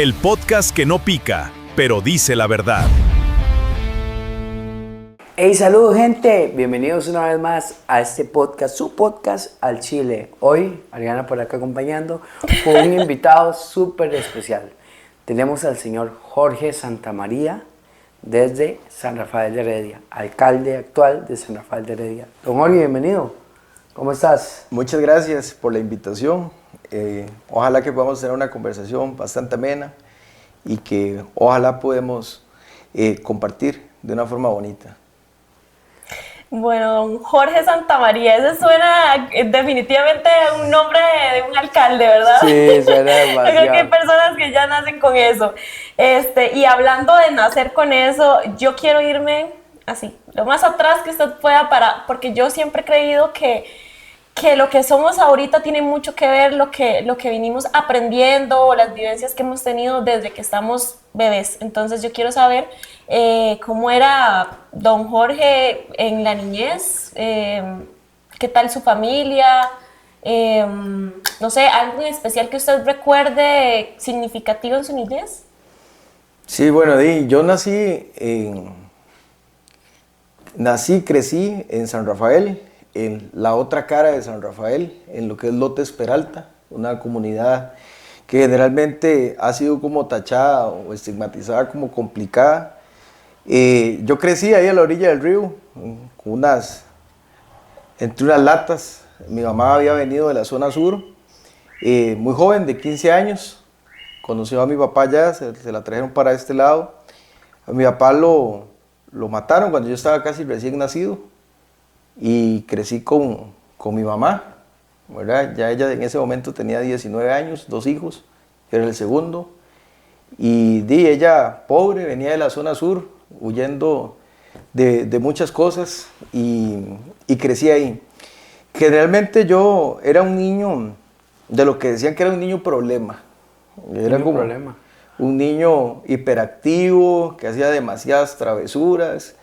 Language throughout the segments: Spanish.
el podcast que no pica, pero dice la verdad. Hey, saludos gente, bienvenidos una vez más a este podcast, su podcast Al Chile. Hoy, Ariana por acá acompañando, con un invitado súper especial. Tenemos al señor Jorge Santamaría desde San Rafael de Heredia, alcalde actual de San Rafael de Heredia. Don Jorge, bienvenido. ¿Cómo estás? Muchas gracias por la invitación. Ojalá que podamos tener una conversación bastante amena y que ojalá podamos compartir de una forma bonita. Bueno, don Jorge Santamaría, ese suena definitivamente un nombre de un alcalde, ¿verdad? Sí, suena demasiado. Yo creo que hay personas que ya nacen con eso. Y hablando de nacer con eso, yo quiero irme así, lo más atrás que usted pueda porque yo siempre he creído que lo que somos ahorita tiene mucho que ver lo que vinimos aprendiendo, las vivencias que hemos tenido desde que estamos bebés. Entonces yo quiero saber cómo era don Jorge en la niñez, qué tal su familia, no sé, algo en especial que usted recuerde significativo en su niñez. Sí, bueno, yo crecí en San Rafael, en la otra cara de San Rafael, en lo que es Lotes Peralta, una comunidad que generalmente ha sido como tachada o estigmatizada como complicada. Yo crecí ahí a la orilla del río, entre unas latas. Mi mamá había venido de la zona sur, muy joven, de 15 años. Conoció a mi papá ya, se la trajeron para este lado. A mi papá lo mataron cuando yo estaba casi recién nacido. Y crecí con mi mamá, ¿verdad? Ya ella en ese momento tenía 19 años, 2 hijos, yo era el segundo. Y ella, pobre, venía de la zona sur, huyendo de muchas cosas y crecí ahí. Generalmente yo era un niño, de lo que decían que era un niño problema. Era como un niño hiperactivo, que hacía demasiadas travesuras.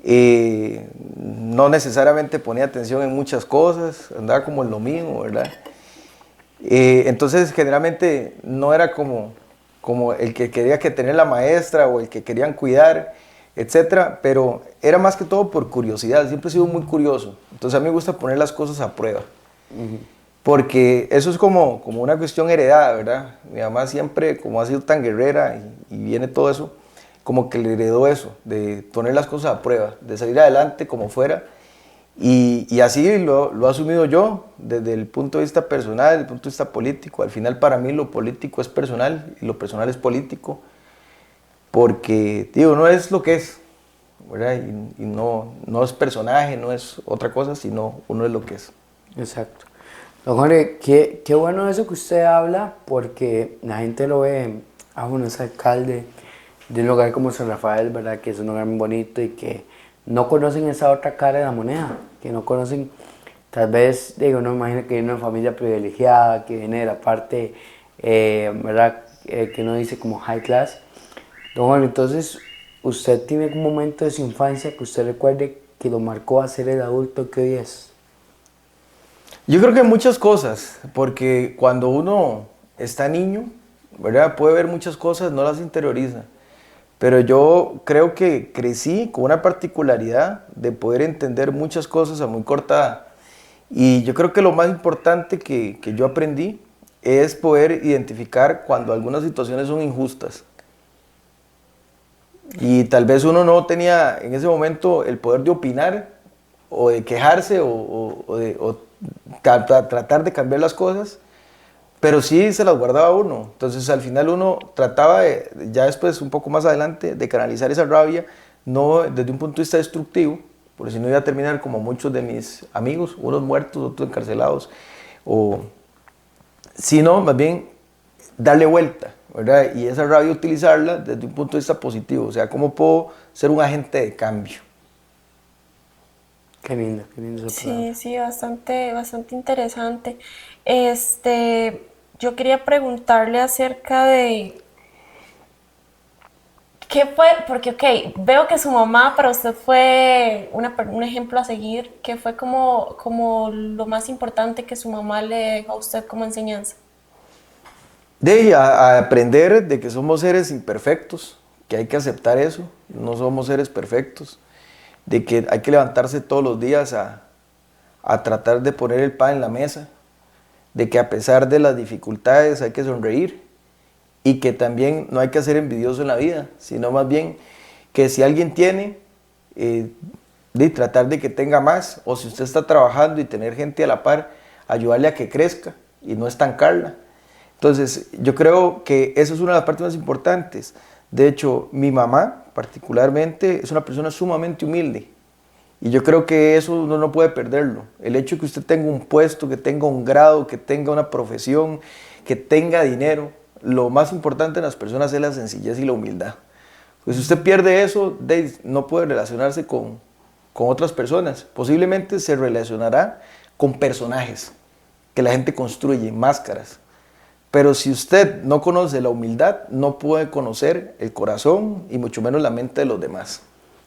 No necesariamente ponía atención en muchas cosas, andaba como en lo mismo, ¿verdad? Entonces generalmente no era como el que quería que tener la maestra o el que querían cuidar, etcétera, pero era más que todo por curiosidad, siempre he sido muy curioso, entonces a mí me gusta poner las cosas a prueba, porque eso es como una cuestión heredada, ¿verdad? Mi mamá siempre, como ha sido tan guerrera y viene todo eso, como que le heredó eso, de poner las cosas a prueba, de salir adelante como fuera. Y así lo he asumido yo, desde el punto de vista personal, desde el punto de vista político. Al final para mí lo político es personal y lo personal es político, porque no es lo que es, ¿verdad? Y no es personaje, no es otra cosa, sino uno es lo que es. Exacto. Don Jorge, qué bueno eso que usted habla, porque la gente lo ve, uno es alcalde de un lugar como San Rafael, ¿verdad? Que es un lugar muy bonito y que no conocen esa otra cara de la moneda, que no conocen, tal vez, uno imagina que viene de una familia privilegiada, que viene de la parte, ¿verdad? Que uno dice como high class. Don Juan, entonces, ¿usted tiene algún momento de su infancia que usted recuerde que lo marcó a ser el adulto que hoy es? Yo creo que muchas cosas, porque cuando uno está niño, ¿verdad? Puede ver muchas cosas, no las interioriza. Pero yo creo que crecí con una particularidad de poder entender muchas cosas a muy corta edad. Y yo creo que lo más importante que yo aprendí es poder identificar cuando algunas situaciones son injustas. Y tal vez uno no tenía en ese momento el poder de opinar o de quejarse o tratar de cambiar las cosas, pero sí se las guardaba uno. Entonces al final uno trataba ya después un poco más adelante de canalizar esa rabia, no desde un punto de vista destructivo, porque si no iba a terminar como muchos de mis amigos, unos muertos, otros encarcelados, sino más bien darle vuelta, ¿verdad? Y esa rabia utilizarla desde un punto de vista positivo, o sea, ¿cómo puedo ser un agente de cambio? Qué lindo esa palabra. Sí, bastante interesante. Yo quería preguntarle acerca de qué fue, porque veo que su mamá para usted fue un ejemplo a seguir. ¿Qué fue como lo más importante que su mamá le dejó a usted como enseñanza? a aprender de que somos seres imperfectos, que hay que aceptar eso, no somos seres perfectos, de que hay que levantarse todos los días a tratar de poner el pan en la mesa, de que a pesar de las dificultades hay que sonreír y que también no hay que ser envidioso en la vida, sino más bien que si alguien tiene, de tratar de que tenga más, o si usted está trabajando y tener gente a la par, ayudarle a que crezca y no estancarla. Entonces, yo creo que eso es una de las partes más importantes. De hecho, mi mamá particularmente es una persona sumamente humilde y yo creo que eso uno no puede perderlo. El hecho de que usted tenga un puesto, que tenga un grado, que tenga una profesión, que tenga dinero, lo más importante en las personas es la sencillez y la humildad. Pues si usted pierde eso, no puede relacionarse con otras personas. Posiblemente se relacionará con personajes que la gente construye, máscaras. Pero si usted no conoce la humildad, no puede conocer el corazón y mucho menos la mente de los demás.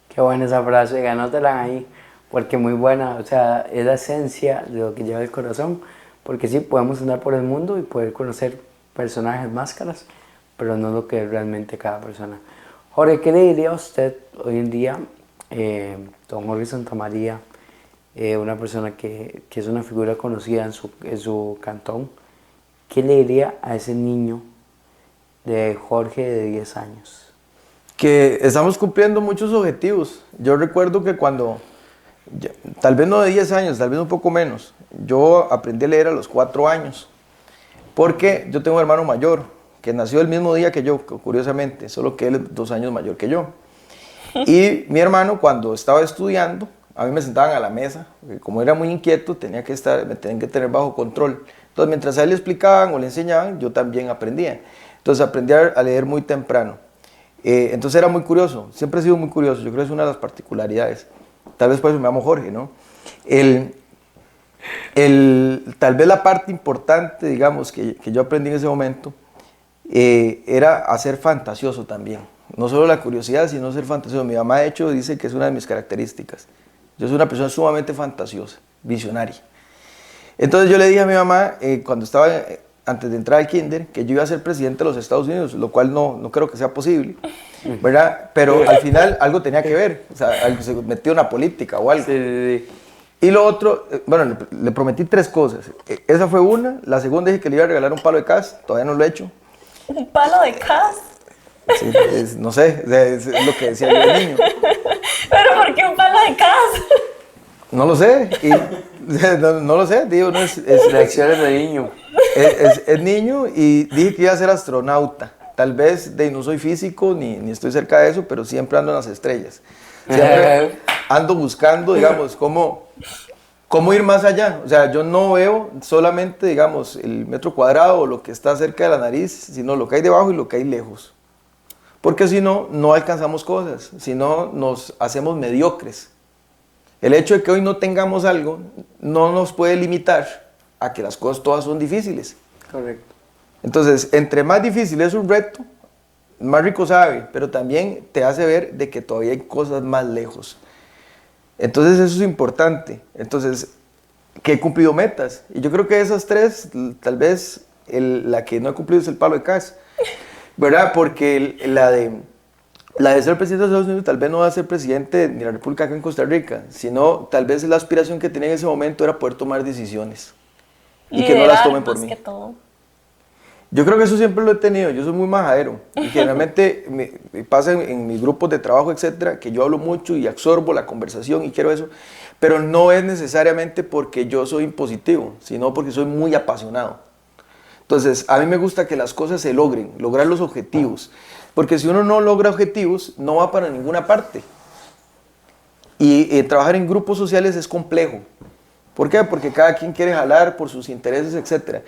Qué buena esa frase, ganótela ahí, porque muy buena, o sea, es la esencia de lo que lleva el corazón, porque sí, podemos andar por el mundo y poder conocer personajes, máscaras, pero no lo que es realmente cada persona. Jorge, ¿qué le diría a usted hoy en día, don Jorge Santamaría, una persona que es una figura conocida en su cantón? ¿Qué le diría a ese niño de Jorge de 10 años? Que estamos cumpliendo muchos objetivos. Yo recuerdo que cuando, tal vez no de 10 años, tal vez un poco menos, yo aprendí a leer a los 4 años, porque yo tengo un hermano mayor, que nació el mismo día que yo, curiosamente, solo que él es 2 años mayor que yo. Y mi hermano, cuando estaba estudiando, a mí me sentaban a la mesa, porque como era muy inquieto, me tenían que tener bajo control. Entonces, mientras a él le explicaban o le enseñaban, yo también aprendía. Entonces, aprendí a leer muy temprano. Entonces, era muy curioso. Siempre he sido muy curioso. Yo creo que es una de las particularidades. Tal vez por eso me llamo Jorge, ¿no? Tal vez la parte importante, digamos, que yo aprendí en ese momento, era a ser fantasioso también. No solo la curiosidad, sino ser fantasioso. Mi mamá, de hecho, dice que es una de mis características. Yo soy una persona sumamente fantasiosa, visionaria. Entonces yo le dije a mi mamá, cuando estaba, antes de entrar al kinder, que yo iba a ser presidente de los Estados Unidos, lo cual no creo que sea posible, ¿verdad? Pero al final algo tenía que ver, o sea, algo se metió en la política o algo. Sí. Y lo otro, bueno, le prometí 3 cosas. Esa fue una, la segunda dije que le iba a regalar un palo de cas, todavía no lo he hecho. ¿Un palo de cas? Sí, no sé, es lo que decía yo de niño. ¿Pero por qué un palo de cas? No lo sé, no lo sé, digo, no es Reacciones de niño. Es niño y dije que iba a ser astronauta. Tal vez no soy físico ni estoy cerca de eso, pero siempre ando en las estrellas. Siempre ando buscando, digamos, cómo ir más allá. O sea, yo no veo solamente, digamos, el metro cuadrado o lo que está cerca de la nariz, sino lo que hay debajo y lo que hay lejos. Porque si no, no alcanzamos cosas, si no nos hacemos mediocres. El hecho de que hoy no tengamos algo no nos puede limitar a que las cosas todas son difíciles. Correcto. Entonces, entre más difícil es un reto, más rico sabe, pero también te hace ver de que todavía hay cosas más lejos. Entonces, eso es importante. Entonces, que he cumplido metas. Y yo creo que esas 3, tal vez la que no he cumplido es el palo de cas, ¿verdad? Porque la de ser presidente de los Estados Unidos tal vez no va a ser presidente de la República acá en Costa Rica, sino tal vez la aspiración que tenía en ese momento era poder tomar decisiones y que no las tomen por mí. Yo creo que eso siempre lo he tenido, yo soy muy majadero y generalmente me pasa en mis grupos de trabajo, etcétera, que yo hablo mucho y absorbo la conversación y quiero eso, pero no es necesariamente porque yo soy impositivo, sino porque soy muy apasionado. Entonces, a mí me gusta que las cosas se logren, lograr los objetivos. Porque si uno no logra objetivos, no va para ninguna parte. Y trabajar en grupos sociales es complejo. ¿Por qué? Porque cada quien quiere jalar por sus intereses, etc.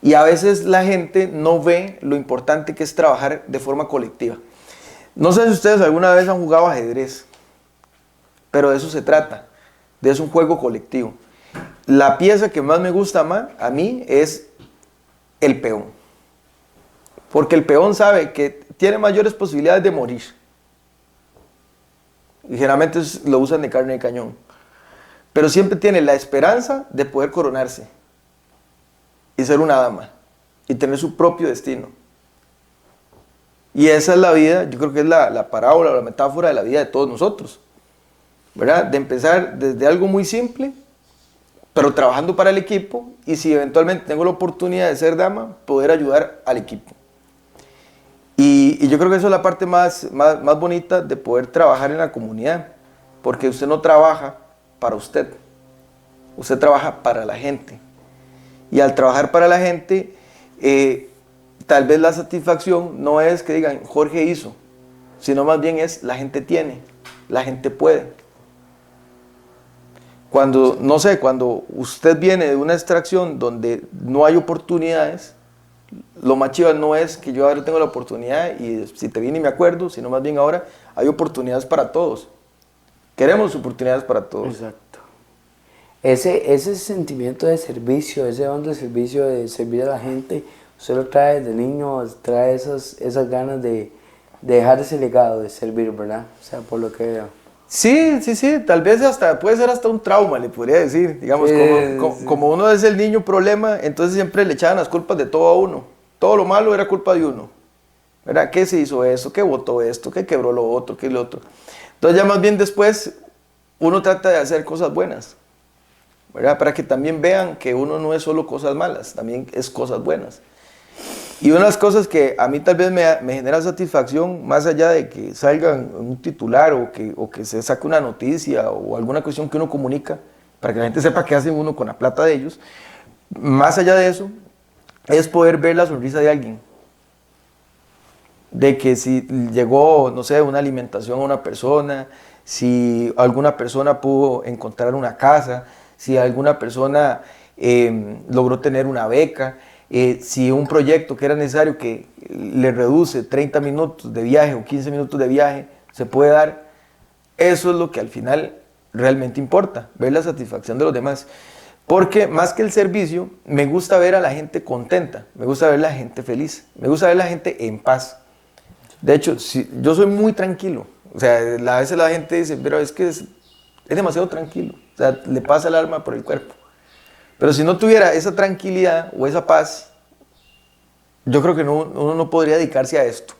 Y a veces la gente no ve lo importante que es trabajar de forma colectiva. No sé si ustedes alguna vez han jugado ajedrez, pero de eso se trata. Es un juego colectivo. La pieza que más me gusta a mí es el peón. Porque el peón sabe que tiene mayores posibilidades de morir. Y generalmente lo usan de carne de cañón. Pero siempre tiene la esperanza de poder coronarse y ser una dama. Y tener su propio destino. Y esa es la vida, yo creo que es la parábola o la metáfora de la vida de todos nosotros, ¿verdad? De empezar desde algo muy simple, pero trabajando para el equipo, y si eventualmente tengo la oportunidad de ser dama, poder ayudar al equipo. Y yo creo que eso es la parte más bonita de poder trabajar en la comunidad, porque usted no trabaja para usted trabaja para la gente. Y al trabajar para la gente, tal vez la satisfacción no es que digan Jorge hizo, sino más bien es la gente tiene, la gente puede. Cuando, no sé, cuando usted viene de una extracción donde no hay oportunidades, lo más chido no es que yo ahora tengo la oportunidad y si te vine y me acuerdo, sino más bien ahora hay oportunidades para todos. Queremos oportunidades para todos. Exacto. Ese sentimiento de servicio, ese don de servicio, de servir a la gente, usted lo trae desde niño, trae esas ganas de dejar ese legado, de servir, ¿verdad? O sea, por lo que veo. Sí, tal vez puede ser hasta un trauma, le podría decir, digamos, como uno es el niño problema, entonces siempre le echaban las culpas de todo a uno, todo lo malo era culpa de uno, ¿verdad? ¿Qué se hizo eso? ¿Qué votó esto? ¿Qué quebró lo otro? ¿Qué lo otro? Entonces ya más bien después uno trata de hacer cosas buenas, ¿verdad? Para que también vean que uno no es solo cosas malas, también es cosas buenas. Y una de las cosas que a mí tal vez me genera satisfacción, más allá de que salga un titular o que se saque una noticia o alguna cuestión que uno comunica, para que la gente sepa qué hace uno con la plata de ellos, más allá de eso, es poder ver la sonrisa de alguien. De que si llegó, no sé, una alimentación a una persona, si alguna persona pudo encontrar una casa, si alguna persona logró tener una beca, si un proyecto que era necesario que le reduce 30 minutos de viaje o 15 minutos de viaje se puede dar, eso es lo que al final realmente importa, ver la satisfacción de los demás. Porque más que el servicio, me gusta ver a la gente contenta, me gusta ver a la gente feliz, me gusta ver a la gente en paz. De hecho, yo soy muy tranquilo, o sea, a veces la gente dice, pero es que es demasiado tranquilo, o sea, le pasa el alma por el cuerpo. Pero si no tuviera esa tranquilidad o esa paz, yo creo que uno no podría dedicarse a esto,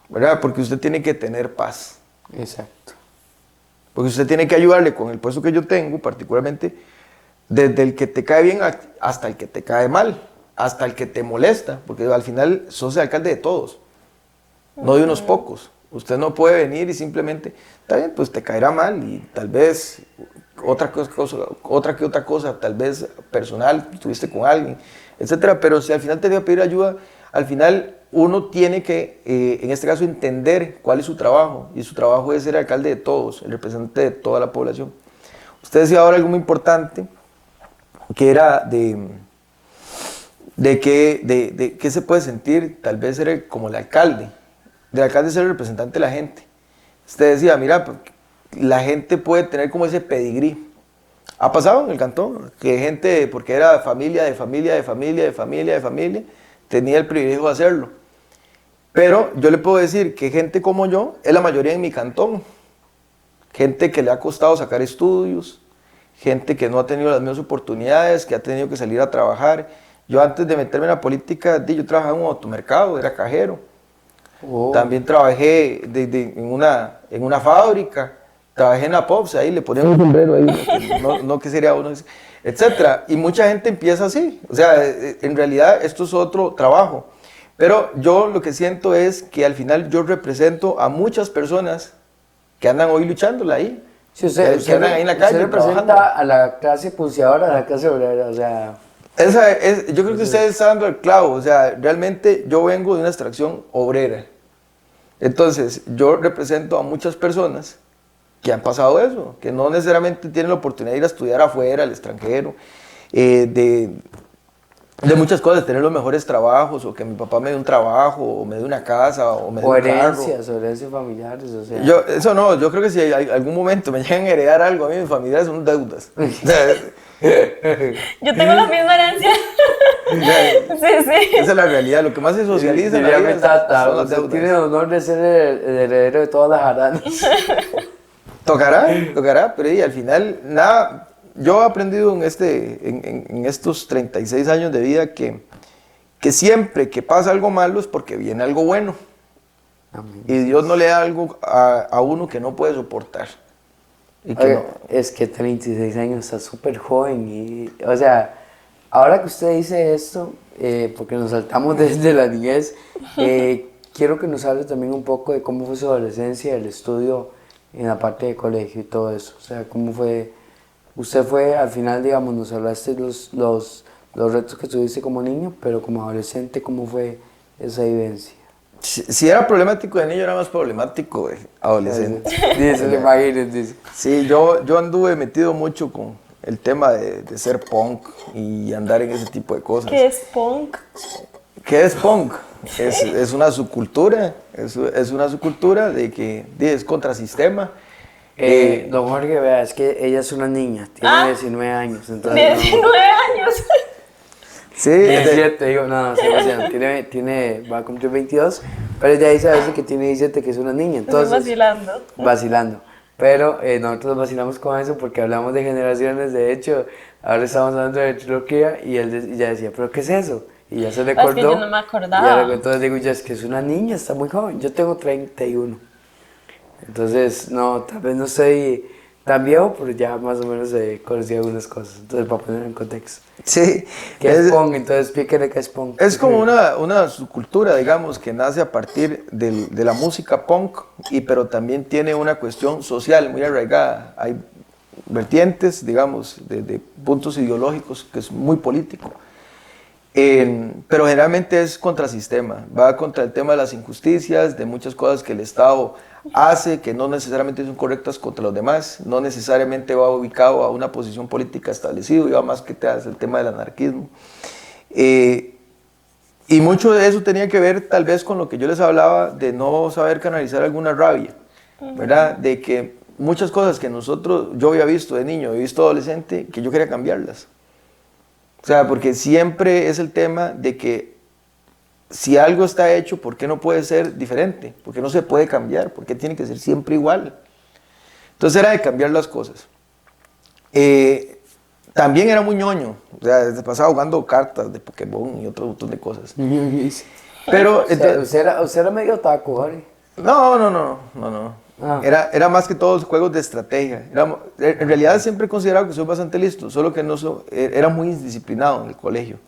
¿verdad? Porque usted tiene que tener paz. Exacto. Porque usted tiene que ayudarle con el puesto que yo tengo, particularmente, desde el que te cae bien hasta el que te cae mal, hasta el que te molesta, porque al final sos el alcalde de todos, no de unos pocos. Usted no puede venir y simplemente, está bien, pues te caerá mal y tal vez otra cosa, tal vez personal, estuviste con alguien, etcétera. Pero si al final te dio a pedir ayuda, al final uno tiene que, en este caso, entender cuál es su trabajo, y su trabajo es ser alcalde de todos, el representante de toda la población. Usted decía ahora algo muy importante, que era de qué se puede sentir, tal vez ser como el alcalde, del alcalde ser el representante de la gente. Usted decía, mira, la gente puede tener como ese pedigrí. Ha pasado en el cantón que gente, porque era familia, tenía el privilegio de hacerlo. Pero yo le puedo decir que gente como yo es la mayoría en mi cantón. Gente que le ha costado sacar estudios, gente que no ha tenido las mismas oportunidades, que ha tenido que salir a trabajar. Yo antes de meterme en la política, yo trabajaba en un automercado, era cajero. Oh. También trabajé en una fábrica, trabajé en la POPS, ahí le ponían un sombrero ahí, no que sería uno, etcétera. Y mucha gente empieza así, o sea, en realidad esto es otro trabajo. Pero yo lo que siento es que al final yo represento a muchas personas que andan hoy luchándola ahí. Sí, usted andan ahí en la calle usted representa trabajando a la clase pulseadora, a la clase obrera, o sea... yo creo que usted está dando el clavo, o sea, realmente yo vengo de una extracción obrera. Entonces, yo represento a muchas personas que han pasado eso, que no necesariamente tienen la oportunidad de ir a estudiar afuera, al extranjero, de muchas cosas, de tener los mejores trabajos, o que mi papá me dé un trabajo, o me dé una casa, o me dé un carro. Herencias familiares, o sea... Eso no, yo creo que si hay algún momento me llegan a heredar algo a mí, mis familiares son deudas. Yo tengo la misma herencia. Sí. Esa es la realidad, lo que más se socializa en la vida son las deudas. Tiene el honor de ser el heredero de todas las jaranas. Tocará, pero al final nada, yo he aprendido en estos 36 años de vida que siempre que pasa algo malo es porque viene algo bueno. Amén. Y Dios no le da algo a uno que no puede soportar. Y que Oiga, es que 36 años está súper joven y, o sea, ahora que usted dice esto, porque nos saltamos desde la niñez, quiero que nos hable también un poco de cómo fue su adolescencia, el estudio en la parte de colegio y todo eso. O sea, cómo fue, usted fue, al final, digamos, nos hablaste de los retos que tuviste como niño, pero como adolescente, ¿cómo fue esa vivencia? si era problemático de niño, era más problemático de adolescente. Dice, le imagines, dice. Sí, yo anduve metido mucho con el tema de ser punk y andar en ese tipo de cosas. ¿Qué es punk? ¿Qué es punk? Es una subcultura, es una subcultura de que es contrasistema. Don Jorge, vea, es que ella es una niña, tiene 19 años, entonces... 19 años. Sí, 17, digo, no, se va a cumplir 22, pero ella dice a veces que tiene 17, que es una niña, Estoy entonces... vacilando. Vacilando. Pero nosotros vacilamos con eso porque hablamos de generaciones, de hecho, ahora estamos hablando de trilogía y y ella decía, ¿pero qué es eso? Y ya se le Es que acordó. yo no me acordaba. Entonces digo, ya es que es una niña, está muy joven, yo tengo 31. Entonces, no, tal vez no soy tan viejo, pero ya más o menos conocí algunas cosas. Entonces, para poner en contexto. sí. ¿Qué es punk? Entonces, explíquele qué es punk. Es como una subcultura, digamos, que nace a partir de la música punk, pero también tiene una cuestión social muy arraigada. Hay vertientes, digamos, de puntos ideológicos, que es muy político. Pero generalmente es contrasistema, va contra el tema de las injusticias, de muchas cosas que el Estado hace, que no necesariamente son correctas contra los demás, no necesariamente va ubicado a una posición política establecida, y va más que hace el tema del anarquismo. Y mucho de eso tenía que ver tal vez con lo que yo les hablaba de no saber canalizar alguna rabia, ¿verdad? De que muchas cosas que yo había visto de niño, he visto adolescente, que yo quería cambiarlas. O sea, porque siempre es el tema de que si algo está hecho, ¿por qué no puede ser diferente? ¿Por qué no se puede cambiar? ¿Por qué tiene que ser siempre igual? Entonces era de cambiar las cosas. También era muy ñoño, o sea, pasaba jugando cartas de Pokémon y otro montón de cosas. Pero Usted era medio otaku, Jorge. no. Ah. Era más que todos juegos de estrategia. En realidad siempre he considerado que soy bastante listo, solo que era muy indisciplinado en el colegio.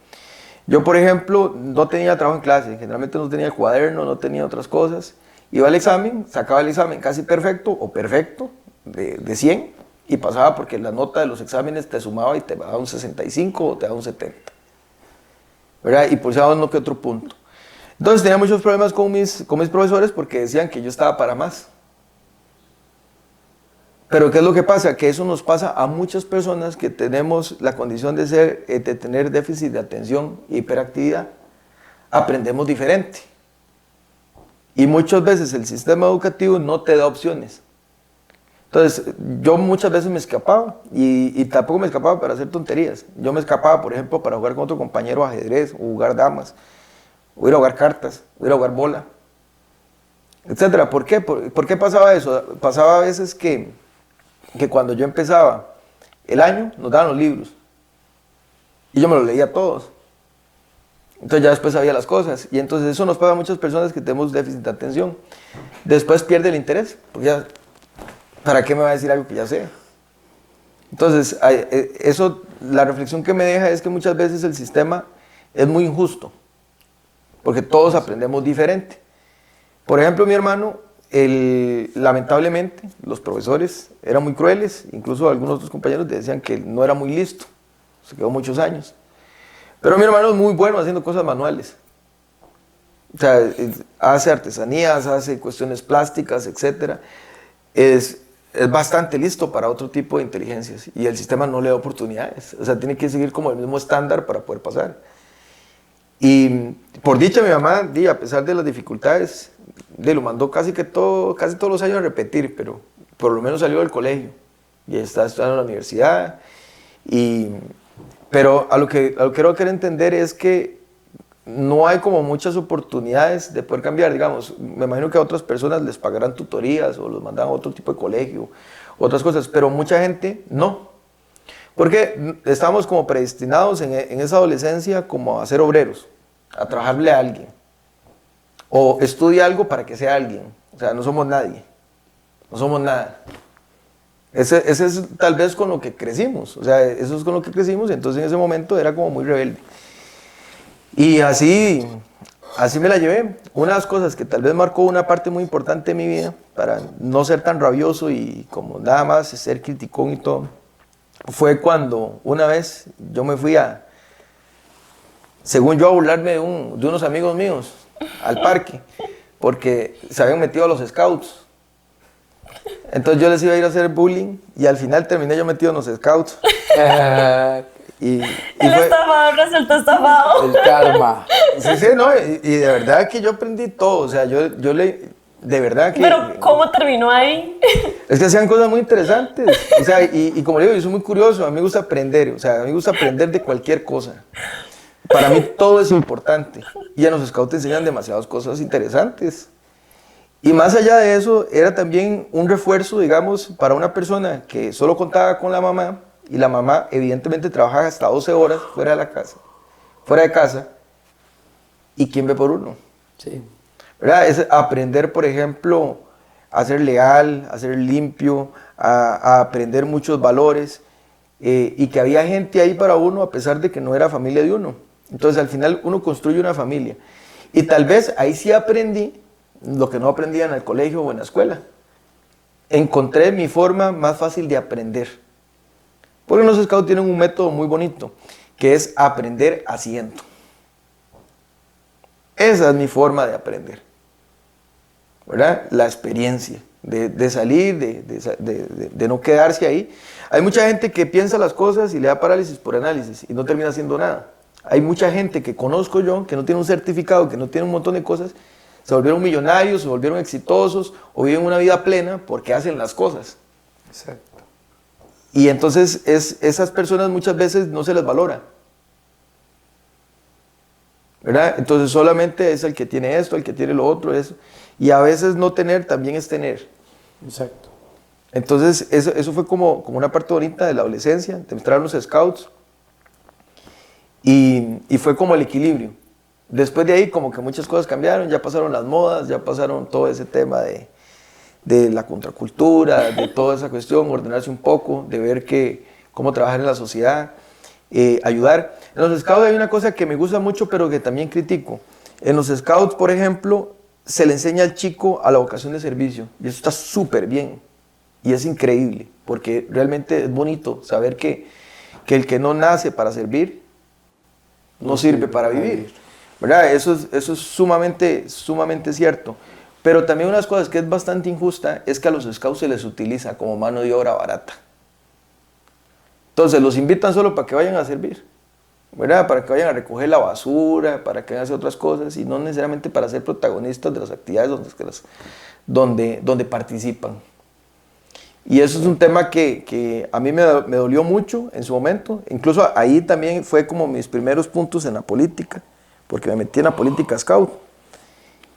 Yo, por ejemplo, no tenía trabajo en clase, generalmente no tenía cuaderno, no tenía otras cosas. Iba al examen, sacaba el examen casi perfecto o perfecto, de 100, y pasaba porque la nota de los exámenes te sumaba y te daba un 65 o te daba un 70. ¿Verdad? Y pulsaba uno que otro punto. Entonces tenía muchos problemas con mis profesores porque decían que yo estaba para más. Pero ¿qué es lo que pasa? Que eso nos pasa a muchas personas que tenemos la condición de tener déficit de atención e hiperactividad. Aprendemos diferente. Y muchas veces el sistema educativo no te da opciones. Entonces, yo muchas veces me escapaba y tampoco me escapaba para hacer tonterías. Yo me escapaba, por ejemplo, para jugar con otro compañero ajedrez o jugar damas, o ir a jugar cartas, o ir a jugar bola, etcétera. ¿Por qué? ¿Por qué pasaba eso? Pasaba a veces que cuando yo empezaba el año, nos daban los libros. Y yo me los leía todos. Entonces ya después sabía las cosas. Y entonces eso nos pasa a muchas personas que tenemos déficit de atención. Después pierde el interés. Porque ya, ¿para qué me va a decir algo que ya sé? Entonces, la reflexión que me deja es que muchas veces el sistema es muy injusto. Porque todos aprendemos diferente. Por ejemplo, mi hermano... lamentablemente, los profesores eran muy crueles, incluso algunos otros compañeros decían que no era muy listo, se quedó muchos años. Pero mi hermano es muy bueno haciendo cosas manuales. O sea, hace artesanías, hace cuestiones plásticas, etc. Es bastante listo para otro tipo de inteligencias y el sistema no le da oportunidades. O sea, tiene que seguir como el mismo estándar para poder pasar. Y por dicha mi mamá, a pesar de las dificultades, lo mandó casi todos los años a repetir, pero por lo menos salió del colegio y está estudiando en la universidad. Pero a lo que quiero entender es que no hay como muchas oportunidades de poder cambiar, digamos. Me imagino que a otras personas les pagarán tutorías o los mandan a otro tipo de colegio, otras cosas, pero mucha gente no. Porque estábamos como predestinados en esa adolescencia como a ser obreros, a trabajarle a alguien. O estudia algo para que sea alguien. O sea, no somos nadie. No somos nada. Ese es tal vez con lo que crecimos. O sea, eso es con lo que crecimos. Y entonces en ese momento era como muy rebelde. Y así me la llevé. Una de las cosas que tal vez marcó una parte muy importante de mi vida, para no ser tan rabioso y como nada más ser criticón y todo, fue cuando una vez yo me fui según yo, a burlarme de unos amigos míos al parque, porque se habían metido a los scouts. Entonces yo les iba a ir a hacer bullying y al final terminé yo metido en los scouts. Y El estafador resultó estafado. El karma. Sí, no, y de verdad que yo aprendí todo, o sea, de verdad que... Pero, ¿cómo terminó ahí? Es que hacían cosas muy interesantes, o sea, y como le digo, yo soy muy curioso, a mí me gusta aprender, o sea, a mí me gusta aprender de cualquier cosa. Para mí todo es importante, y en los scouts te enseñan demasiadas cosas interesantes. Y más allá de eso, era también un refuerzo, digamos, para una persona que solo contaba con la mamá, y la mamá evidentemente trabajaba hasta 12 horas fuera de casa, ¿y quién ve por uno? Sí. ¿Verdad? Es aprender, por ejemplo, a ser leal, a ser limpio, a aprender muchos valores, y que había gente ahí para uno a pesar de que no era familia de uno. Entonces al final uno construye una familia. Y tal vez ahí sí aprendí lo que no aprendía en el colegio o en la escuela. Encontré mi forma más fácil de aprender. Porque los scouts tienen un método muy bonito, que es aprender haciendo. Esa es mi forma de aprender, ¿verdad? La experiencia, de salir, de no quedarse ahí. Hay mucha gente que piensa las cosas y le da parálisis por análisis y no termina haciendo nada. Hay mucha gente que conozco yo, que no tiene un certificado, que no tiene un montón de cosas, se volvieron millonarios, se volvieron exitosos o viven una vida plena porque hacen las cosas. Exacto. Y entonces esas personas muchas veces no se les valora, ¿verdad? Entonces solamente es el que tiene esto, el que tiene lo otro, eso. Y a veces no tener también es tener. Exacto. Entonces eso fue como una parte bonita de la adolescencia, de entrar a los scouts. Y fue como el equilibrio. Después de ahí como que muchas cosas cambiaron, ya pasaron las modas, ya pasaron todo ese tema de la contracultura, de toda esa cuestión, ordenarse un poco, de ver cómo trabajar en la sociedad, ayudar. En los scouts hay una cosa que me gusta mucho, pero que también critico. En los scouts, por ejemplo, se le enseña al chico a la vocación de servicio, y eso está súper bien, y es increíble, porque realmente es bonito saber que el que no nace para servir, no sirve para vivir, ¿verdad? Eso es sumamente cierto. Pero también unas cosas que es bastante injusta es que a los scouts se les utiliza como mano de obra barata. Entonces los invitan solo para que vayan a servir, ¿verdad? Para que vayan a recoger la basura, para que vayan a hacer otras cosas y no necesariamente para ser protagonistas de las actividades donde participan. Y eso es un tema que a mí me dolió mucho en su momento. Incluso ahí también fue como mis primeros puntos en la política, porque me metí en la política scout.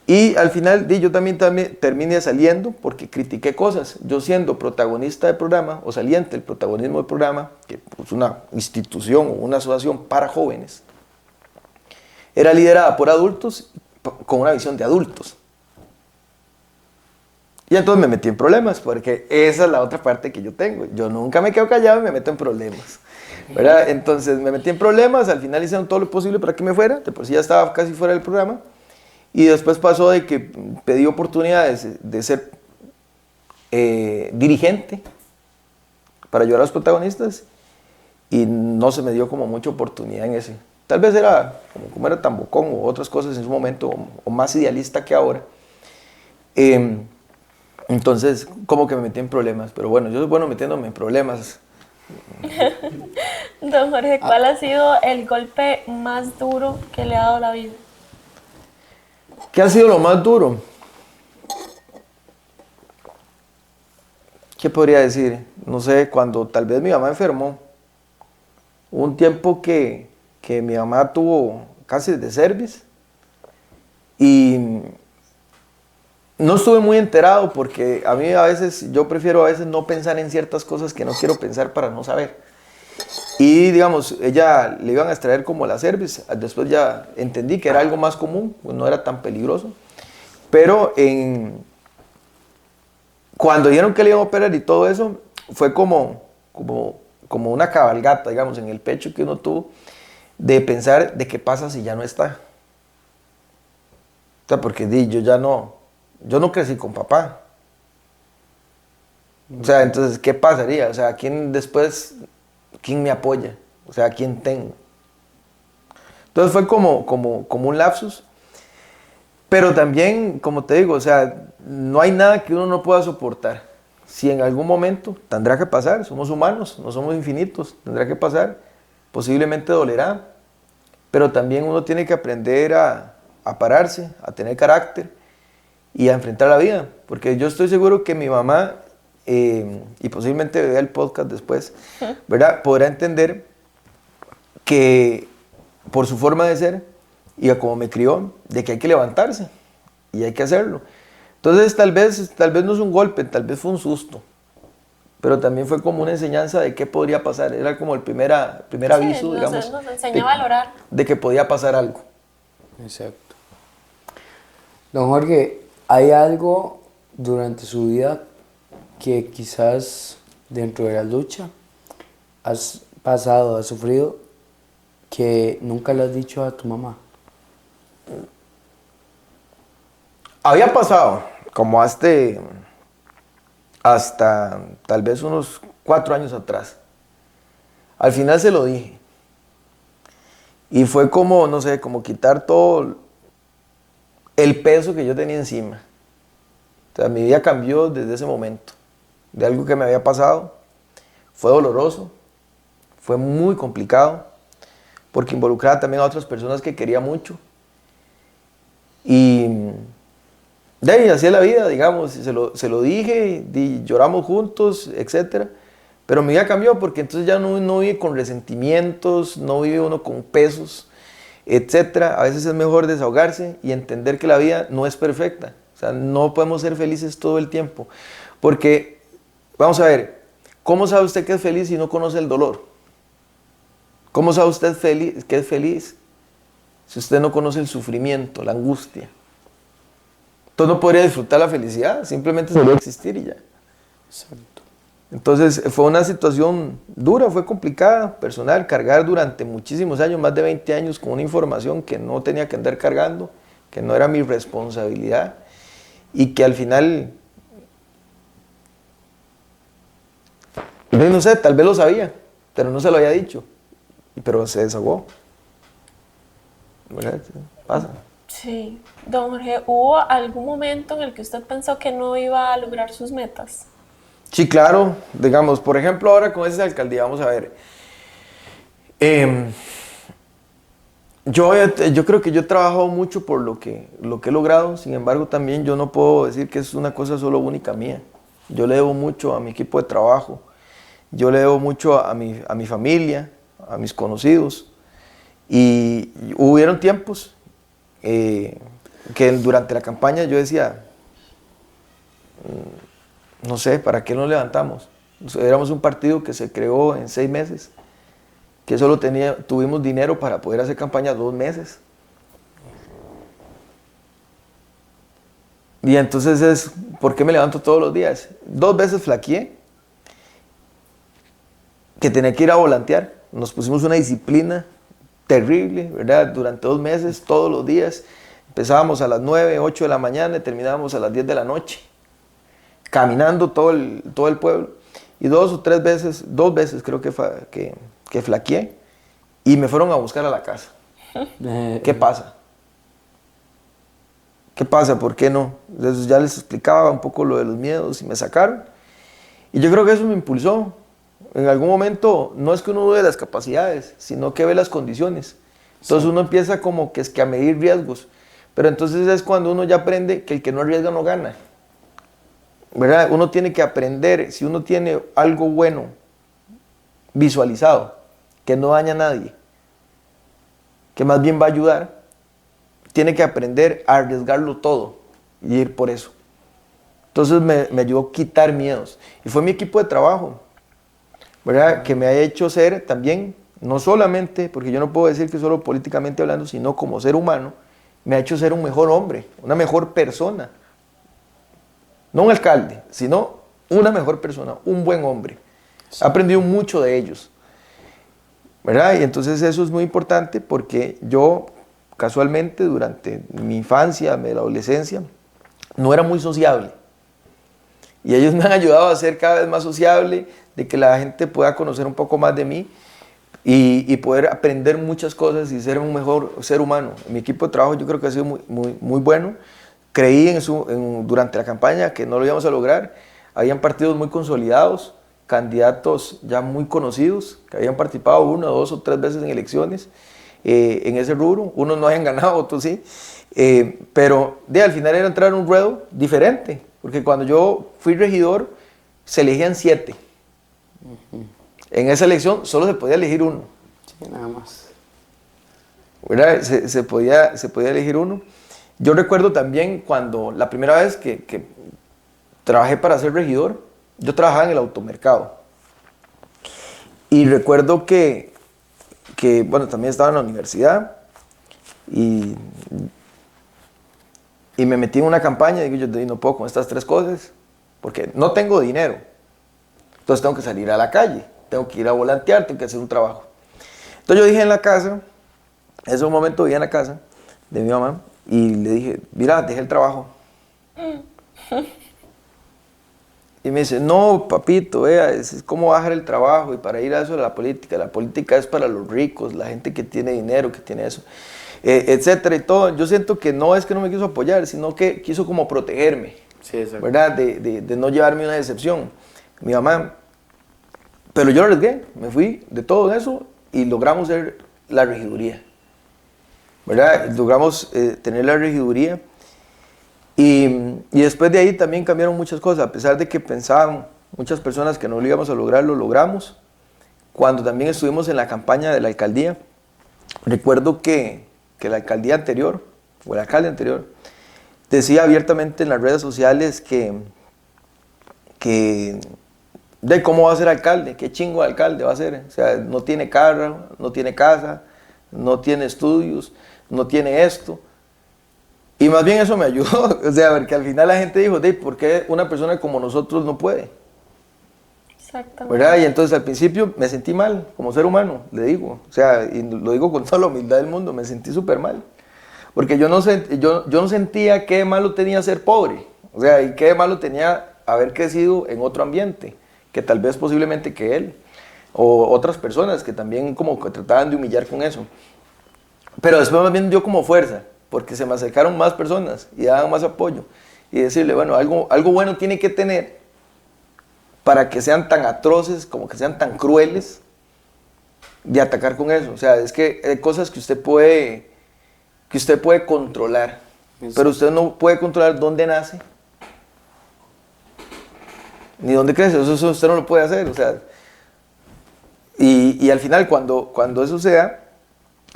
Y al final yo también terminé saliendo porque critiqué cosas. Yo siendo protagonista del programa, o saliente del protagonismo del programa, que es una institución o una asociación para jóvenes, era liderada por adultos con una visión de adultos. Y entonces me metí en problemas, porque esa es la otra parte que yo tengo. Yo nunca me quedo callado y me meto en problemas, ¿verdad? Entonces me metí en problemas, al final hicieron todo lo posible para que me fuera, de por sí ya estaba casi fuera del programa. Y después pasó de que pedí oportunidades de ser dirigente para ayudar a los protagonistas y no se me dio como mucha oportunidad en ese. Tal vez era, como era tan bocón o otras cosas en su momento, o más idealista que ahora. Entonces, como que me metí en problemas. Pero bueno, yo soy bueno metiéndome en problemas. Don Jorge, ¿cuál ha sido el golpe más duro que le ha dado la vida? ¿Qué ha sido lo más duro? ¿Qué podría decir? No sé, cuando tal vez mi mamá enfermó. Hubo un tiempo que mi mamá tuvo cáncer de cervix y no estuve muy enterado porque a mí yo prefiero a veces no pensar en ciertas cosas que no quiero pensar para no saber. Y, digamos, ella le iban a extraer como la cervix. Después ya entendí que era algo más común, pues no era tan peligroso. Pero cuando dijeron que le iban a operar y todo eso, fue como una cabalgata, digamos, en el pecho que uno tuvo, de pensar de qué pasa si ya no está. O sea, porque yo no crecí con papá. O sea, entonces, ¿qué pasaría? O sea, ¿quién me apoya? O sea, ¿quién tengo? Entonces fue como un lapsus. Pero también, como te digo, o sea, no hay nada que uno no pueda soportar. Si en algún momento tendrá que pasar, somos humanos, no somos infinitos, tendrá que pasar, posiblemente dolerá, pero también uno tiene que aprender a pararse, a tener carácter y a enfrentar la vida, porque yo estoy seguro que mi mamá, y posiblemente vea el podcast después, ¿verdad? Podrá entender que por su forma de ser y a cómo me crió, de que hay que levantarse y hay que hacerlo. Entonces tal vez no es un golpe, tal vez fue un susto, pero también fue como una enseñanza de qué podría pasar. Era como el primer aviso, digamos, nos enseñó a valorar. de que podía pasar algo. Exacto. Don Jorge, ¿hay algo durante su vida que quizás dentro de la lucha has pasado, has sufrido, que nunca le has dicho a tu mamá? Había pasado, como hasta tal vez unos 4 años atrás. Al final se lo dije. Y fue como, no sé, como quitar todo el peso que yo tenía encima. O sea, mi vida cambió desde ese momento. De algo que me había pasado. Fue doloroso. Fue muy complicado. Porque involucraba también a otras personas que quería mucho. Y de ahí, así es la vida, digamos. Se lo dije, lloramos juntos, etc. Pero mi vida cambió porque entonces ya no vive con resentimientos, no vive uno con pesos, etcétera. A veces es mejor desahogarse y entender que la vida no es perfecta. O sea, no podemos ser felices todo el tiempo. Porque, vamos a ver, ¿cómo sabe usted que es feliz si no conoce el dolor? ¿Cómo sabe usted que es feliz si usted no conoce el sufrimiento, la angustia? Entonces no podría disfrutar la felicidad, simplemente se va a existir y ya. Exacto. Entonces fue una situación dura, fue complicada, personal, cargar durante muchísimos años, más de 20 años, con una información que no tenía que andar cargando, que no era mi responsabilidad y que al final, no sé, tal vez lo sabía, pero no se lo había dicho, pero se desahogó. ¿Verdad? Pasa. Sí. Don Jorge, ¿hubo algún momento en el que usted pensó que no iba a lograr sus metas? Sí, claro. Digamos, por ejemplo, ahora con esa alcaldía, vamos a ver. Yo creo que yo he trabajado mucho por lo que he logrado. Sin embargo, también yo no puedo decir que es una cosa solo única mía. Yo le debo mucho a mi equipo de trabajo. Yo le debo mucho a mi familia, a mis conocidos. Y hubieron tiempos que durante la campaña yo decía, no sé, ¿para qué nos levantamos? Éramos un partido que se creó en 6 meses, que solo tuvimos dinero para poder hacer campaña 2 meses. Y entonces ¿por qué me levanto todos los días? 2 veces flaqueé, que tenía que ir a volantear. Nos pusimos una disciplina terrible, ¿verdad? Durante 2 meses, todos los días. Empezábamos a las 9, 8 de la mañana y terminábamos a las 10 de la noche. Caminando todo el pueblo. Y 2 o 3 veces, 2 veces creo que flaqueé. Y me fueron a buscar a la casa. ¿Qué pasa? ¿Qué pasa? ¿Por qué no? Entonces ya les explicaba un poco lo de los miedos y me sacaron. Y yo creo que eso me impulsó. En algún momento no es que uno ve las capacidades, sino que ve las condiciones. Entonces uno empieza como que a medir riesgos. Pero entonces es cuando uno ya aprende que el que no arriesga no gana. ¿Verdad? Uno tiene que aprender, si uno tiene algo bueno visualizado, que no daña a nadie, que más bien va a ayudar, tiene que aprender a arriesgarlo todo y ir por eso. Entonces me ayudó a quitar miedos. Y fue mi equipo de trabajo. ¿verdad? Que me ha hecho ser también, no solamente, porque yo no puedo decir que solo políticamente hablando, sino como ser humano, me ha hecho ser un mejor hombre, una mejor persona. No un alcalde, sino una mejor persona, un buen hombre. Sí. He aprendido mucho de ellos, ¿verdad? Y entonces eso es muy importante porque yo, casualmente, durante mi infancia, mi adolescencia, no era muy sociable. Y ellos me han ayudado a ser cada vez más sociable, de que la gente pueda conocer un poco más de mí y poder aprender muchas cosas y ser un mejor ser humano. Mi equipo de trabajo yo creo que ha sido muy bueno. Creí durante la campaña que no lo íbamos a lograr. Habían partidos muy consolidados, candidatos ya muy conocidos, que habían participado 1, 2 o 3 veces en elecciones en ese rubro. Unos no habían ganado, otros sí. Pero al final era entrar en un ruedo diferente, porque cuando yo fui regidor se elegían 7. En esa elección solo se podía elegir 1. Sí, nada más. ¿Verdad? Se podía elegir 1. Yo recuerdo también cuando la primera vez que trabajé para ser regidor, yo trabajaba en el automercado. Y recuerdo que bueno, también estaba en la universidad y me metí en una campaña y digo, yo no puedo con estas 3 cosas porque no tengo dinero. Entonces tengo que salir a la calle, tengo que ir a volantear, tengo que hacer un trabajo. Entonces yo dije en la casa, en ese momento vivía en la casa de mi mamá, y le dije, mira, dejé el trabajo. Y me dice, no, papito, vea, es como bajar el trabajo y para ir a eso de la política es para los ricos, la gente que tiene dinero, que tiene eso, etcétera y todo. Yo siento que no es que no me quiso apoyar, sino que quiso como protegerme, sí, ¿verdad? De no llevarme una decepción. Mi mamá, pero yo lo arriesgué, me fui de todo eso y logramos ser la regiduría. ¿Verdad? Logramos tener la regiduría y después de ahí también cambiaron muchas cosas, a pesar de que pensaban muchas personas que no lo íbamos a lograr, lo logramos. Cuando también estuvimos en la campaña de la alcaldía, recuerdo que la alcaldía anterior, o el alcalde anterior, decía abiertamente en las redes sociales de cómo va a ser alcalde, qué chingo de alcalde va a ser, o sea, no tiene carro, no tiene casa, no tiene estudios, no tiene esto. Y más bien eso me ayudó, o sea, porque al final la gente dijo, ¿por qué una persona como nosotros no puede? Exactamente. ¿Verdad? Y entonces al principio me sentí mal, como ser humano, le digo, o sea, y lo digo con toda la humildad del mundo, me sentí súper mal. Porque yo no sentía qué de malo tenía ser pobre, o sea, y qué de malo tenía haber crecido en otro ambiente, que tal vez posiblemente que él, o otras personas que también como que trataban de humillar con eso. Pero después más bien dio como fuerza, porque se me acercaron más personas y daban más apoyo. Y decirle, bueno, algo bueno tiene que tener para que sean tan atroces, como que sean tan crueles de atacar con eso. O sea, es que hay cosas que usted puede controlar, pero usted no puede controlar dónde nace, ni dónde crece. Eso usted no lo puede hacer. O sea, y al final, cuando eso se da,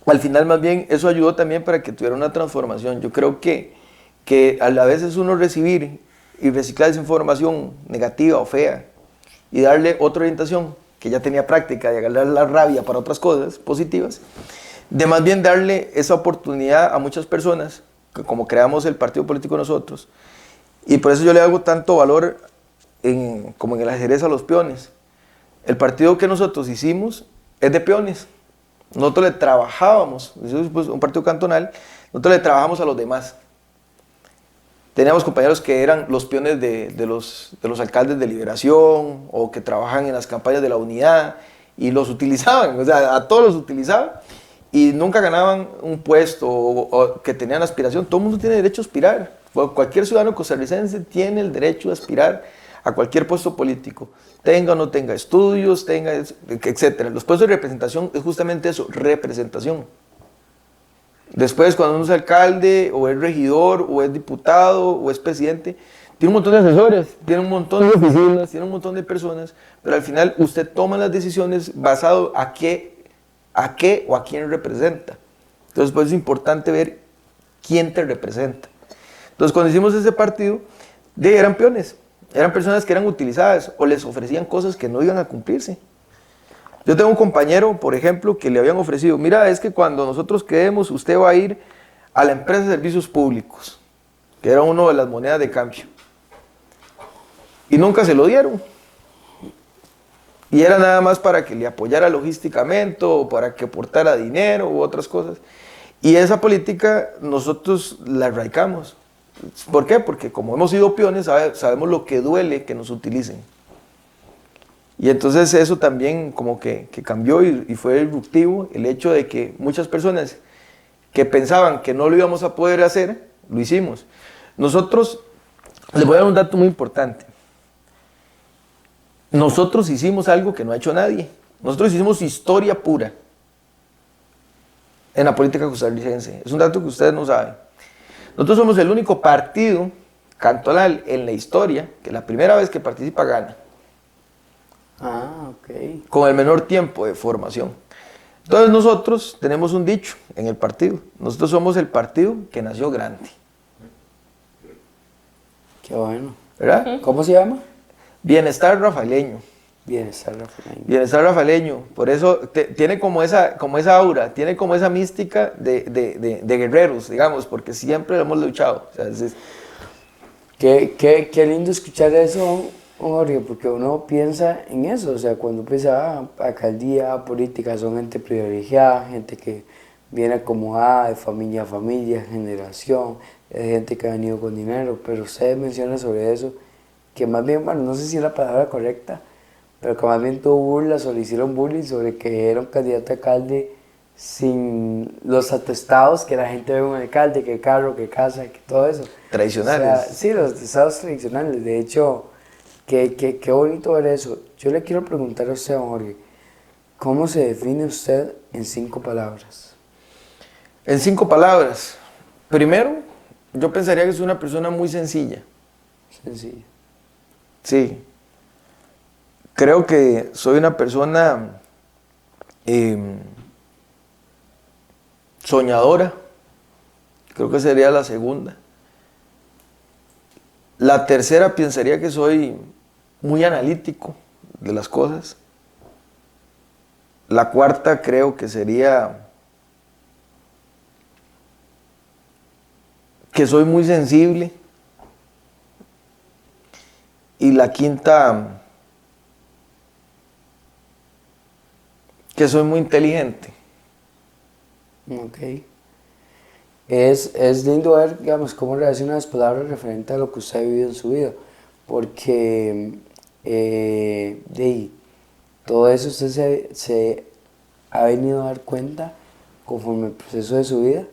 al final más bien eso ayudó también para que tuviera una transformación. Yo creo que a la vez es uno recibir y reciclar esa información negativa o fea y darle otra orientación, que ya tenía práctica, de agarrar la rabia para otras cosas positivas, de más bien darle esa oportunidad a muchas personas, que como creamos el partido político nosotros, y por eso yo le hago tanto valor como en el ajedrez a los peones. El partido que nosotros hicimos es de peones. Nosotros le trabajábamos, pues, un partido cantonal, nosotros le trabajamos a los demás. Teníamos compañeros que eran los peones de los alcaldes de Liberación o que trabajan en las campañas de la unidad y los utilizaban, o sea, a todos los utilizaban y nunca ganaban un puesto o que tenían aspiración. Todo el mundo tiene derecho a aspirar. Cualquier ciudadano costarricense tiene el derecho a aspirar a cualquier puesto político, tenga o no tenga estudios, tenga, etc. Los puestos de representación es justamente eso, representación. Después, cuando uno es alcalde, o es regidor, o es diputado, o es presidente, tiene un montón de asesores, tiene un montón de oficinas, tiene un montón de personas, pero al final usted toma las decisiones basado a qué o a quién representa. Entonces, pues es importante ver quién te representa. Entonces, cuando hicimos ese partido, eran peones. Eran personas que eran utilizadas o les ofrecían cosas que no iban a cumplirse. Yo tengo un compañero, por ejemplo, que le habían ofrecido, mira, es que cuando nosotros quedemos, usted va a ir a la empresa de servicios públicos, que era una de las monedas de cambio. Y nunca se lo dieron. Y era nada más para que le apoyara logísticamente o para que aportara dinero u otras cosas. Y esa política nosotros la erradicamos. ¿Por qué? Porque como hemos sido peones, sabemos lo que duele que nos utilicen. Y entonces eso también como que cambió y fue disruptivo el hecho de que muchas personas que pensaban que no lo íbamos a poder hacer, lo hicimos. Nosotros, les voy a dar un dato muy importante. Nosotros hicimos algo que no ha hecho nadie. Nosotros hicimos historia pura en la política costarricense. Es un dato que ustedes no saben. Nosotros somos el único partido cantonal en la historia que la primera vez que participa gana. Ah, ok. Con el menor tiempo de formación. Entonces nosotros tenemos un dicho en el partido. Nosotros somos el partido que nació grande. Qué bueno. ¿Verdad? ¿Cómo se llama? Bienestar rafaeleño. Bienestar Rafael. Bienestar rafaeleño. Por eso tiene como esa aura, tiene como esa mística de guerreros, digamos, porque siempre lo hemos luchado. O sea, Qué lindo escuchar eso, Jorge, porque uno piensa en eso, o sea, cuando piensa, alcaldía, política, son gente privilegiada, gente que viene acomodada de familia a familia, generación, gente que ha venido con dinero, pero usted menciona sobre eso, que más bien, bueno, no sé si es la palabra correcta, pero que más bien tuvo burlas o le hicieron bullying sobre que era un candidato a alcalde sin los atestados que la gente ve en un alcalde, que carro, que casa, que todo eso. tradicionales. O sea, sí, los atestados tradicionales. De hecho, qué bonito ver eso. Yo le quiero preguntar a usted, don Jorge, ¿cómo se define usted en 5 palabras? En 5 palabras. Primero, yo pensaría que es una persona muy sencilla. Sencillo. Sí. Creo que soy una persona soñadora. Creo que sería la segunda. La tercera pensaría que soy muy analítico de las cosas. La cuarta creo que sería que soy muy sensible. Y la quinta, que soy muy inteligente. Ok. Es lindo ver, digamos, cómo relaciona las palabras referente a lo que usted ha vivido en su vida, porque todo eso usted se ha venido a dar cuenta conforme el proceso de su vida,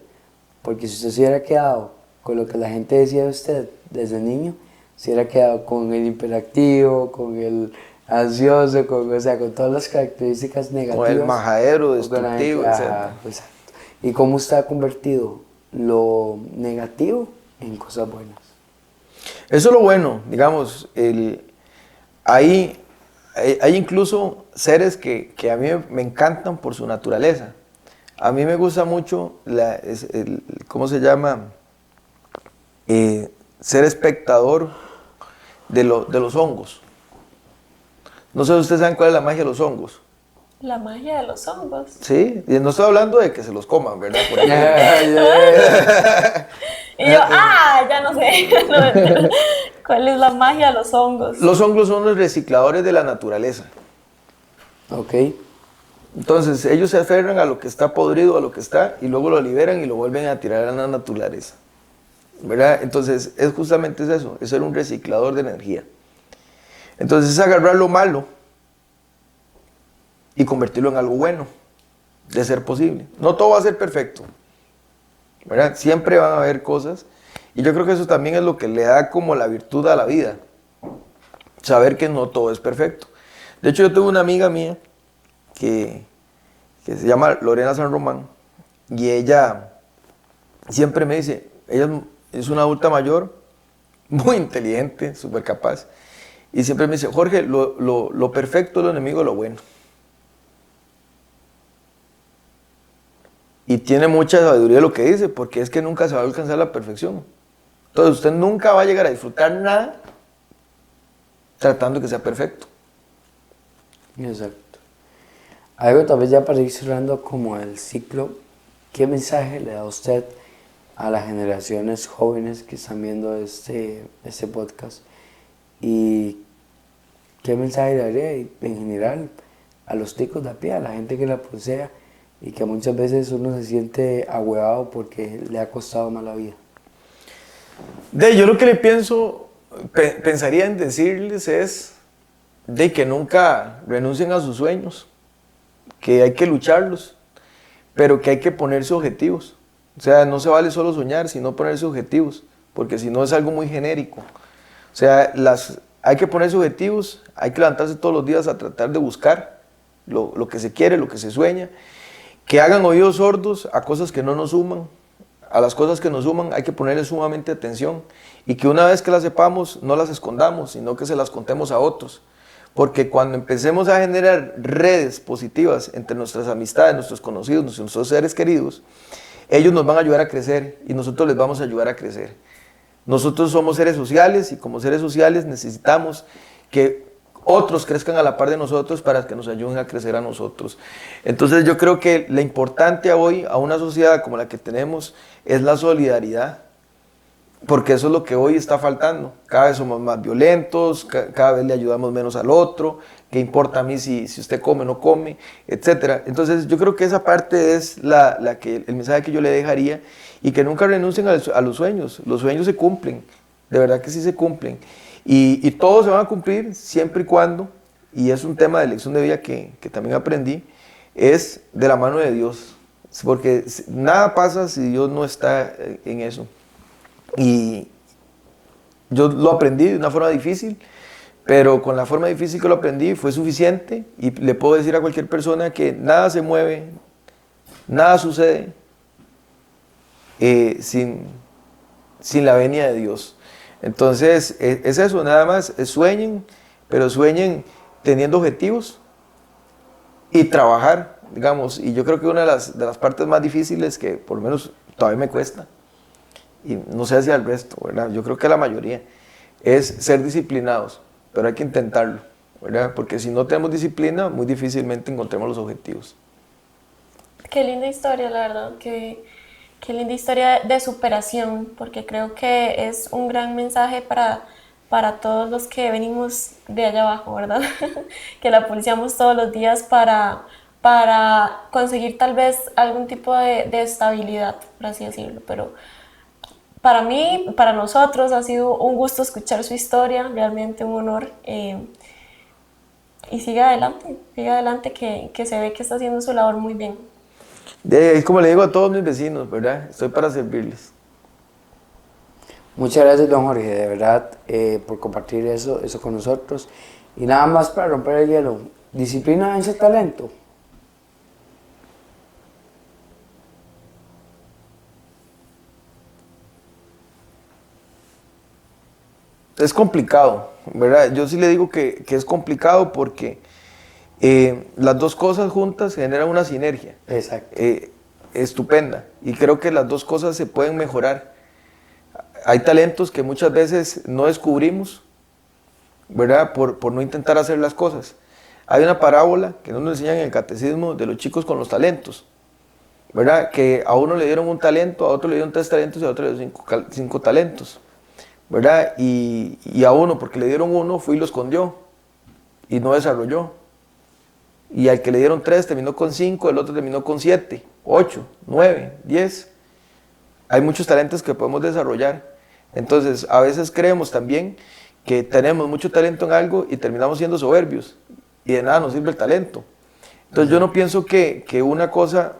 porque si usted se hubiera quedado con lo que la gente decía de usted desde niño, se hubiera quedado con el hiperactivo, con el ansioso, o sea, con todas las características negativas. Con el majadero, o con la destructivo, gente- etc. exacto. ¿Y cómo usted ha convertido lo negativo en cosas buenas? Eso es lo bueno, digamos, hay incluso seres que a mí me encantan por su naturaleza. A mí me gusta mucho, ¿cómo se llama? Ser espectador de los hongos. No sé si ustedes saben cuál es la magia de los hongos. La magia de los hongos. Sí, y no estoy hablando de que se los coman, ¿verdad? Por ahí. Y yo, ya no sé. No, ¿cuál es la magia de los hongos? Los hongos son los recicladores de la naturaleza. Ok. Entonces, ellos se aferran a lo que está podrido, a lo que está, y luego lo liberan y lo vuelven a tirar a la naturaleza. ¿Verdad? Entonces, es justamente eso, es ser un reciclador de energía. Entonces, es agarrar lo malo y convertirlo en algo bueno, de ser posible. No todo va a ser perfecto, ¿verdad? Siempre van a haber cosas, y yo creo que eso también es lo que le da como la virtud a la vida, saber que no todo es perfecto. De hecho, yo tengo una amiga mía que se llama Lorena San Román, y ella siempre me dice, ella es una adulta mayor, muy inteligente, súper capaz, y siempre me dice, Jorge, lo perfecto es lo enemigo de lo bueno. Y tiene mucha sabiduría lo que dice, porque es que nunca se va a alcanzar la perfección. Entonces usted nunca va a llegar a disfrutar nada tratando que sea perfecto. Exacto. Algo tal vez ya para ir cerrando como el ciclo, ¿qué mensaje le da usted a las generaciones jóvenes que están viendo este podcast? ¿Y qué mensaje le daría en general a los ticos de a pie, a la gente que la posea y que muchas veces uno se siente ahuevado porque le ha costado más la vida? Yo lo que le pensaría en decirles es de que nunca renuncien a sus sueños, que hay que lucharlos, pero que hay que ponerse objetivos. O sea, no se vale solo soñar, sino ponerse objetivos, porque si no es algo muy genérico. O sea, hay que ponerse objetivos, hay que levantarse todos los días a tratar de buscar lo que se quiere, lo que se sueña, que hagan oídos sordos a cosas que no nos suman. A las cosas que nos suman hay que ponerle sumamente atención y que una vez que las sepamos no las escondamos, sino que se las contemos a otros. Porque cuando empecemos a generar redes positivas entre nuestras amistades, nuestros conocidos, nuestros seres queridos, ellos nos van a ayudar a crecer y nosotros les vamos a ayudar a crecer. Nosotros somos seres sociales y como seres sociales necesitamos que otros crezcan a la par de nosotros para que nos ayuden a crecer a nosotros. Entonces yo creo que lo importante hoy a una sociedad como la que tenemos es la solidaridad, porque eso es lo que hoy está faltando. Cada vez somos más violentos, cada vez le ayudamos menos al otro, qué importa a mí si usted come o no come, etc. Entonces yo creo que esa parte es el mensaje que yo le dejaría y que nunca renuncien a los sueños se cumplen, de verdad que sí se cumplen. Y todos se van a cumplir siempre y cuando, y es un tema de lección de vida que también aprendí, es de la mano de Dios, porque nada pasa si Dios no está en eso. Y yo lo aprendí de una forma difícil, pero con la forma difícil que lo aprendí fue suficiente y le puedo decir a cualquier persona que nada se mueve, nada sucede sin la venia de Dios. Entonces es eso, nada más, sueñen, pero sueñen teniendo objetivos y trabajar, digamos, y yo creo que una de las partes más difíciles que por lo menos todavía me cuesta, y no sé si al resto, ¿verdad? Yo creo que la mayoría, es ser disciplinados, pero hay que intentarlo, ¿verdad? Porque si no tenemos disciplina, muy difícilmente encontremos los objetivos. Qué linda historia, la verdad, qué linda historia de superación, porque creo que es un gran mensaje para todos los que venimos de allá abajo, ¿verdad? Que la pulseamos todos los días para conseguir tal vez algún tipo de estabilidad, por así decirlo, pero para mí, para nosotros, ha sido un gusto escuchar su historia, realmente un honor. Y siga adelante, que se ve que está haciendo su labor muy bien. Es como le digo a todos mis vecinos, ¿verdad? Estoy para servirles. Muchas gracias, don Jorge, de verdad, por compartir eso con nosotros. Y nada más para romper el hielo, ¿disciplina vence talento? Es complicado, ¿verdad? Yo sí le digo que es complicado porque las dos cosas juntas generan una sinergia. Exacto. Estupenda. Y creo que las dos cosas se pueden mejorar. Hay talentos que muchas veces no descubrimos, ¿verdad? Por no intentar hacer las cosas. Hay una parábola que nos enseñan en el catecismo de los chicos con los talentos, ¿verdad? Que a uno le dieron un talento, a otro le dieron 3 talentos y a otro le dieron 5 talentos, ¿verdad? Y a uno, porque le dieron 1, fue y lo escondió y no desarrolló. Y al que le dieron 3 terminó con 5, el otro terminó con 7, 8, 9, 10. Hay muchos talentos que podemos desarrollar. Entonces, a veces creemos también que tenemos mucho talento en algo y terminamos siendo soberbios y de nada nos sirve el talento. Entonces, yo no pienso que una cosa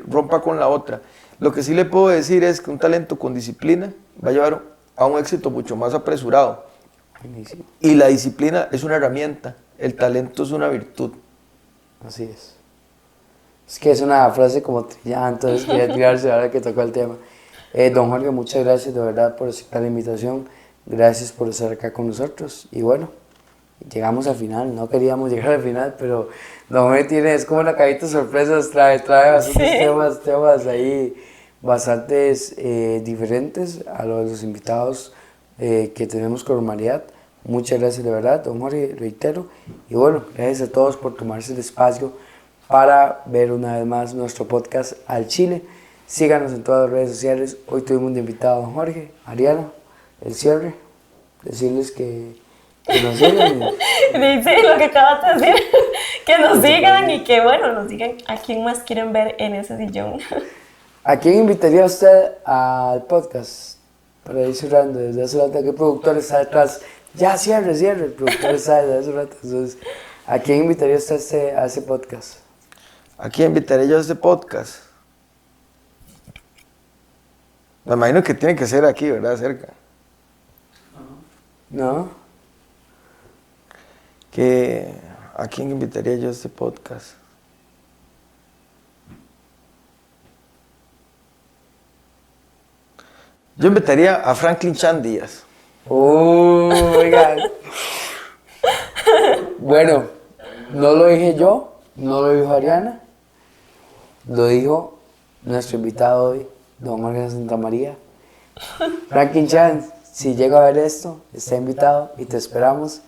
rompa con la otra. Lo que sí le puedo decir es que un talento con disciplina va a llevar a un éxito mucho más apresurado. Buenísimo. Y la disciplina es una herramienta, el talento es una virtud. Así es. Es que es una frase como trillada, entonces quería tirarse ahora que tocó el tema. Don Jorge, muchas gracias de verdad por aceptar la invitación. Gracias por estar acá con nosotros. Y bueno, llegamos al final. No queríamos llegar al final, pero Don Jorge es como una cajita de sorpresas, trae bastantes temas ahí bastantes diferentes a los invitados que tenemos con normalidad. Muchas gracias de verdad, don Jorge, reitero. Y bueno, gracias a todos por tomarse el espacio para ver una vez más nuestro podcast al Chile. Síganos en todas las redes sociales. Hoy tuvimos de invitado a don Jorge, Ariana, el cierre. Decirles que nos sigan. Dice lo que acabas de decir, que nos sigan y que bueno, nos digan a quién más quieren ver en ese sillón. ¿A quién invitaría usted al podcast? Para ir cerrando, desde hace rato, ¿qué productor está detrás? Ya, cierre, el productor está desde hace rato. Entonces, ¿a quién invitaría usted a ese podcast? ¿A quién invitaré yo a este podcast? Me imagino que tiene que ser aquí, ¿verdad? Cerca. ¿No? ¿A quién invitaría yo a este podcast? Yo invitaría a Franklin Chan Díaz. Oigan. Bueno, no lo dije yo, no lo dijo Ariana, lo dijo nuestro invitado hoy, don Jorge Santamaría. Franklin Chan, si llega a ver esto, está invitado y te esperamos.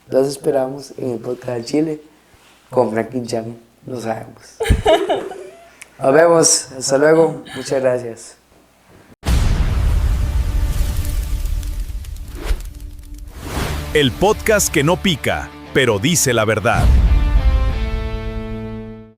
Los esperamos en el podcast de Chile con Franklin Chan, lo sabemos. Nos vemos, hasta luego, muchas gracias. El podcast que no pica, pero dice la verdad.